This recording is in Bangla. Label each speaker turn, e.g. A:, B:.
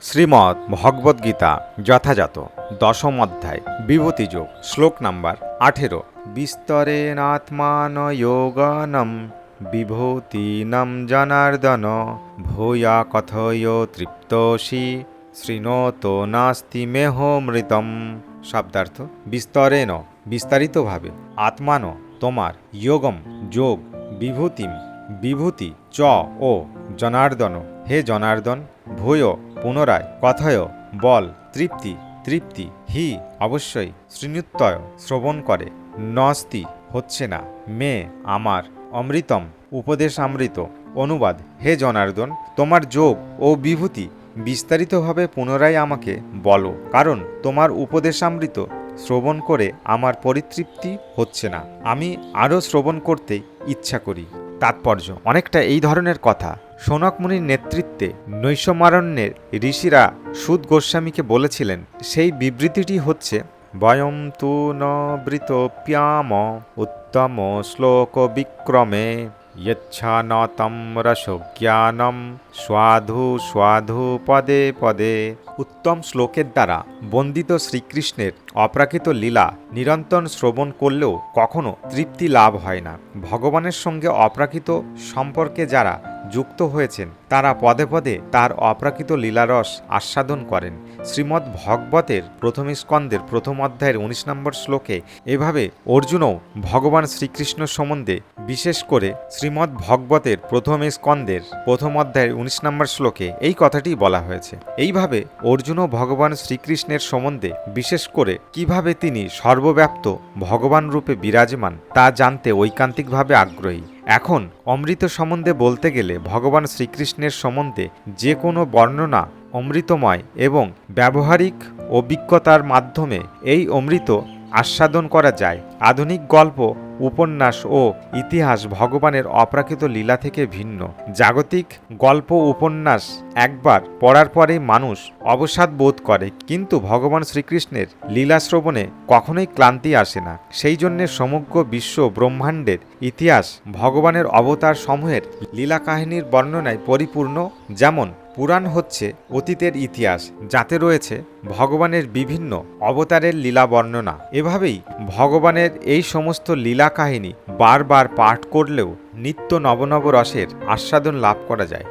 A: শ্রীমদ্ ভগবদ্গীতা যথাযথ দশম অধ্যায় বিভূতিযোগ শ্লোক নাম্বার 18। বিস্তরেণাত্মানয়োগানম বিভূতিনম জনার্দন ভূয়া কথয় তৃপ্তসি শৃণোতো নাস্তি মেহমৃতম। শব্দার্থ: বিস্তরেণ বিস্তারিতভাবে, আত্মান তোমার, যোগম যোগ, বিভূতিম বিভূতি, চ ও জনার্দন হে জনার্দন, ভূয় পুনরায়, কথয় বল, তৃপ্তি তৃপ্তি, হি অবশ্যই, শৃণুত্যয় শ্রবণ করে, নস্তি হচ্ছে না, মে আমার, অমৃতম উপদেশামৃত। অনুবাদ: হে জনার্দন, তোমার যোগ ও বিভূতি বিস্তারিতভাবে পুনরায় আমাকে বলো, কারণ তোমার উপদেশামৃত শ্রবণ করে আমার পরিতৃপ্তি হচ্ছে না, আমি আরও শ্রবণ করতে ইচ্ছা করি। তাৎপর্য: অনেকটা এই ধরনের কথা শৌনক মুনির নেতৃত্বে নৈষম্যারণ্যের ঋষিরা সুত গোস্বামীকে বলেছিলেন। সেই বিবৃতিটি হচ্ছে: বয়ম তু ন বৃতোপ্যাম উত্তম শ্লোক বিক্রমে ইচ্ছা ন তম রসজ্ঞানম স্বাধু স্বাধু পদে পদে। উত্তম শ্লোকের দ্বারা বন্দিত শ্রীকৃষ্ণের অপ্রাকৃত লীলা নিরন্তর শ্রবণ করলেও কখনো তৃপ্তি লাভ হয় না। ভগবানের সঙ্গে অপ্রাকৃত সম্পর্কে যারা যুক্ত হয়েছেন তারা পদে পদে তার অপ্রাকৃত লীলারস আস্বাদন করেন। শ্রীমদ্ ভগবতের প্রথম স্কন্ধের প্রথম অধ্যায়ের 19 নম্বর শ্লোকে এভাবে অর্জুনও ভগবান শ্রীকৃষ্ণ সম্বন্ধে, বিশেষ করে শ্রীমদ্ ভগবতের প্রথম স্কন্ধের প্রথম অধ্যায়ের 19 নম্বর শ্লোকে এই কথাটি বলা হয়েছে। এইভাবে অর্জুনও ভগবান শ্রীকৃষ্ণের সম্বন্ধে, বিশেষ করে কিভাবে তিনি সর্বব্যাপ্ত ভগবান রূপে বিরাজমান তা জানতে ঐকান্তিকভাবে আগ্রহী। এখন অমৃত সম্বন্ধে বলতে গেলে ভগবান শ্রীকৃষ্ণের সম্বন্ধে যে কোনো বর্ণনা অমৃতময় এবং ব্যবহারিক অভিজ্ঞতার মাধ্যমে এই অমৃত আস্বাদন করা যায়। আধুনিক গল্প, উপন্যাস ও ইতিহাস ভগবানের অপ্রাকৃত লীলা থেকে ভিন্ন। জাগতিক গল্প উপন্যাস একবার পড়ার পরেই মানুষ অবসাদ বোধ করে, কিন্তু ভগবান শ্রীকৃষ্ণের লীলা শ্রবণে কখনোই ক্লান্তি আসে না। সেই জন্যে সমগ্র বিশ্ব ব্রহ্মাণ্ডের ইতিহাস ভগবানের অবতার সমূহের লীলা কাহিনীর বর্ণনায় পরিপূর্ণ। যেমন পুরাণ হচ্ছে অতীতের ইতিহাস, যাতে রয়েছে ভগবানের বিভিন্ন অবতারের লীলা বর্ণনা। এভাবেই ভগবানের এই সমস্ত লীলা কাহিনী বারবার পাঠ করলেও নিত্য নবনব রসের আস্বাদন লাভ করা যায়।